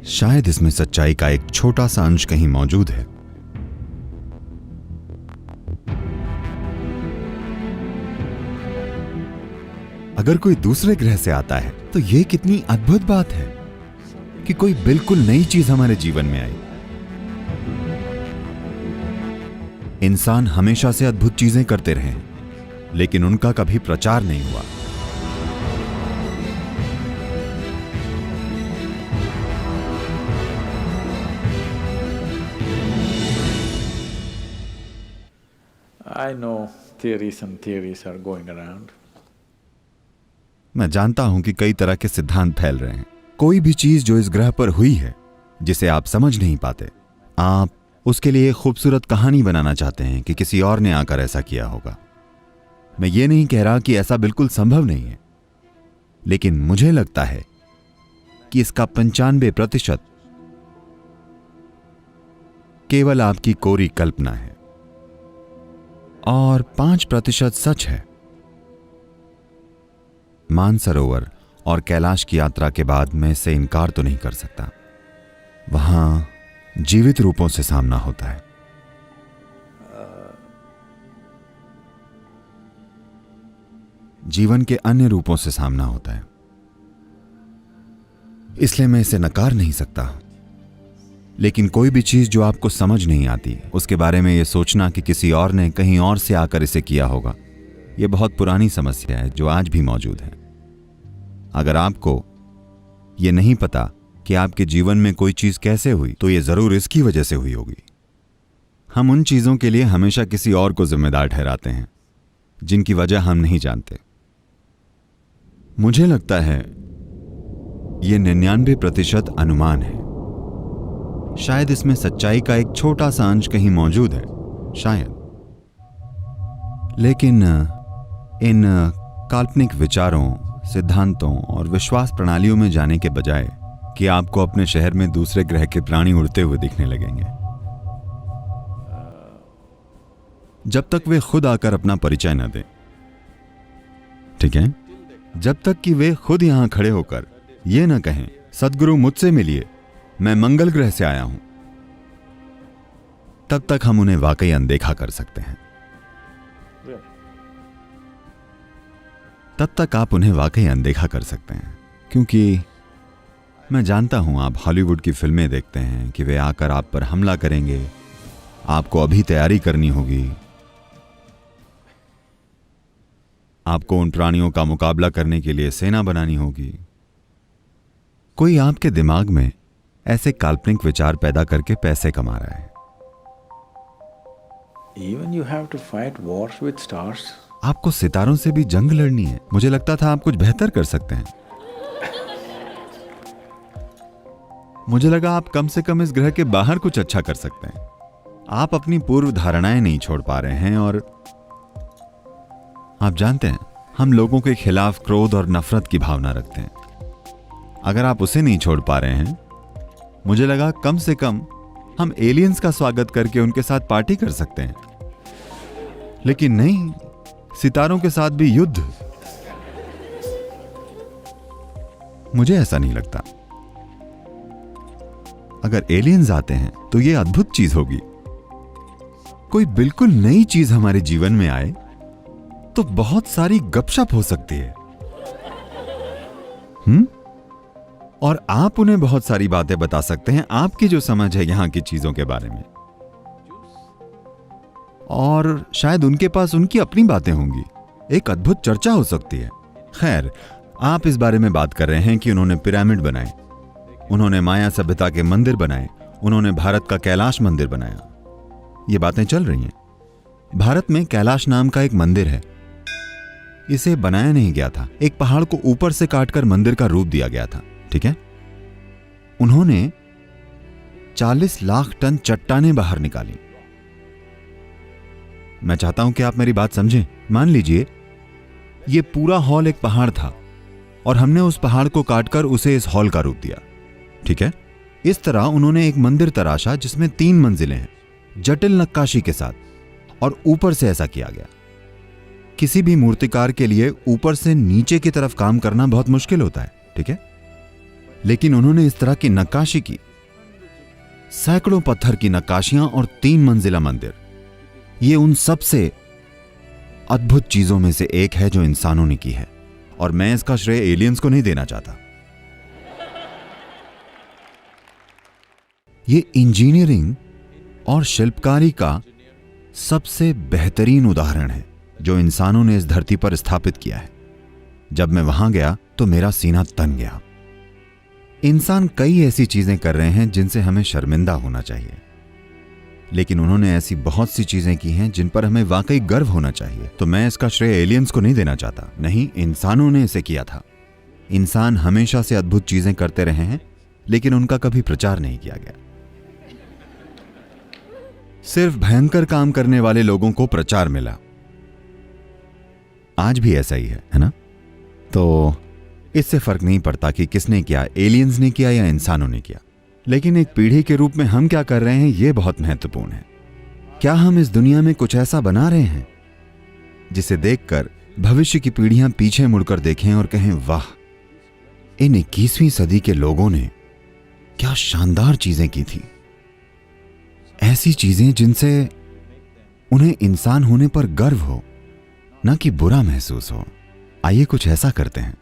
शायद इसमें सच्चाई का एक छोटा सा अंश कहीं मौजूद है। अगर कोई दूसरे ग्रह से आता है तो यह कितनी अद्भुत बात है कि कोई बिल्कुल नई चीज हमारे जीवन में आई। इंसान हमेशा से अद्भुत चीजें करते रहे हैं, लेकिन उनका कभी प्रचार नहीं हुआ। I know theories and theories are going around. मैं जानता हूं कि कई तरह के सिद्धांत फैल रहे हैं। कोई भी चीज जो इस ग्रह पर हुई है जिसे आप समझ नहीं पाते, आप उसके लिए एक खूबसूरत कहानी बनाना चाहते हैं कि किसी और ने आकर ऐसा किया होगा। मैं ये नहीं कह रहा कि ऐसा बिल्कुल संभव नहीं है, लेकिन मुझे लगता है कि इसका 95% केवल आपकी कोरी कल्पना है और 5% सच है। मानसरोवर और कैलाश की यात्रा के बाद मैं इससे इनकार तो नहीं कर सकता। वहां जीवित रूपों से सामना होता है। जीवन के अन्य रूपों से सामना होता है, इसलिए मैं इसे नकार नहीं सकता। लेकिन कोई भी चीज जो आपको समझ नहीं आती, उसके बारे में यह सोचना कि किसी और ने कहीं और से आकर इसे किया होगा, यह बहुत पुरानी समस्या है जो आज भी मौजूद है। अगर आपको यह नहीं पता कि आपके जीवन में कोई चीज कैसे हुई, तो यह जरूर इसकी वजह से हुई होगी। हम उन चीजों के लिए हमेशा किसी और को जिम्मेदार ठहराते हैं जिनकी वजह हम नहीं जानते। मुझे लगता है यह 99% अनुमान है। शायद इसमें सच्चाई का एक छोटा सा अंश कहीं मौजूद है, शायद। लेकिन इन काल्पनिक विचारों, सिद्धांतों और विश्वास प्रणालियों में जाने के बजाय कि आपको अपने शहर में दूसरे ग्रह के प्राणी उड़ते हुए दिखने लगेंगे, जब तक वे खुद आकर अपना परिचय न दें, ठीक है? जब तक कि वे खुद यहां खड़े होकर यह न कहें, सद्गुरु मुझसे मिलिए, मैं मंगल ग्रह से आया हूं, तब तक हम उन्हें वाकई अनदेखा कर सकते हैं। तब तक आप उन्हें वाकई अनदेखा कर सकते हैं, क्योंकि मैं जानता हूं आप हॉलीवुड की फिल्में देखते हैं कि वे आकर आप पर हमला करेंगे। आपको अभी तैयारी करनी होगी। आपको उन प्राणियों का मुकाबला करने के लिए सेना बनानी होगी। कोई आपके दिमाग में ऐसे काल्पनिक विचार पैदा करके पैसे कमा रहा है। Even you have to fight wars with stars. आपको सितारों से भी जंग लड़नी है। मुझे लगता था आप कुछ बेहतर कर सकते हैं। मुझे लगा आप कम से कम इस ग्रह के बाहर कुछ अच्छा कर सकते हैं। आप अपनी पूर्व धारणाएं नहीं छोड़ पा रहे हैं, और आप जानते हैं हम लोगों के खिलाफ क्रोध और नफरत की भावना रखते हैं। अगर आप उसे नहीं छोड़ पा रहे हैं, मुझे लगा कम से कम हम एलियंस का स्वागत करके उनके साथ पार्टी कर सकते हैं। लेकिन नहीं, सितारों के साथ भी युद्ध। मुझे ऐसा नहीं लगता। अगर एलियंस आते हैं तो यह अद्भुत चीज होगी। कोई बिल्कुल नई चीज हमारे जीवन में आए तो बहुत सारी गपशप हो सकती है। और आप उन्हें बहुत सारी बातें बता सकते हैं, आपकी जो समझ है यहां की चीजों के बारे में, और शायद उनके पास उनकी अपनी बातें होंगी। एक अद्भुत चर्चा हो सकती है। खैर, आप इस बारे में बात कर रहे हैं कि उन्होंने पिरामिड बनाए, उन्होंने माया सभ्यता के मंदिर बनाए, उन्होंने भारत का कैलाश मंदिर बनाया। ये बातें चल रही हैं। भारत में कैलाश नाम का एक मंदिर है। इसे बनाया नहीं गया था, एक पहाड़ को ऊपर से काटकर मंदिर का रूप दिया गया था, ठीक है? उन्होंने 40 लाख टन चट्टानें बाहर निकाली। मैं चाहता हूं कि आप मेरी बात समझें। मान लीजिए यह पूरा हॉल एक पहाड़ था और हमने उस पहाड़ को काटकर उसे इस हॉल का रूप दिया, ठीक है? इस तरह उन्होंने एक मंदिर तराशा जिसमें 3 मंजिलें हैं, जटिल नक्काशी के साथ, और ऊपर से ऐसा किया गया। किसी भी मूर्तिकार के लिए ऊपर से नीचे की तरफ काम करना बहुत मुश्किल होता है, ठीक है? लेकिन उन्होंने इस तरह की नक्काशी की, सैकड़ों पत्थर की नक्काशियां और 3 मंजिला मंदिर। ये उन सबसे अद्भुत चीजों में से एक है जो इंसानों ने की है, और मैं इसका श्रेय एलियंस को नहीं देना चाहता। ये इंजीनियरिंग और शिल्पकारी का सबसे बेहतरीन उदाहरण है जो इंसानों ने इस धरती पर स्थापित किया है। जब मैं वहां गया तो मेरा सीना तन गया। इंसान कई ऐसी चीजें कर रहे हैं जिनसे हमें शर्मिंदा होना चाहिए, लेकिन उन्होंने ऐसी बहुत सी चीजें की हैं जिन पर हमें वाकई गर्व होना चाहिए। तो मैं इसका श्रेय एलियंस को नहीं देना चाहता, नहीं, इंसानों ने इसे किया था। इंसान हमेशा से अद्भुत चीजें करते रहे हैं, लेकिन उनका कभी प्रचार नहीं किया गया। सिर्फ भयंकर काम करने वाले लोगों को प्रचार मिला। आज भी ऐसा ही है ना? तो इससे फर्क नहीं पड़ता कि किसने किया, एलियंस ने किया या इंसानों ने किया। लेकिन एक पीढ़ी के रूप में हम क्या कर रहे हैं, यह बहुत महत्वपूर्ण है। क्या हम इस दुनिया में कुछ ऐसा बना रहे हैं जिसे देखकर भविष्य की पीढ़ियां पीछे मुड़कर देखें और कहें, वाह, इन 21वीं सदी के लोगों ने क्या शानदार चीजें की थी। ऐसी चीजें जिनसे उन्हें इंसान होने पर गर्व हो, न कि बुरा महसूस हो। आइए कुछ ऐसा करते हैं।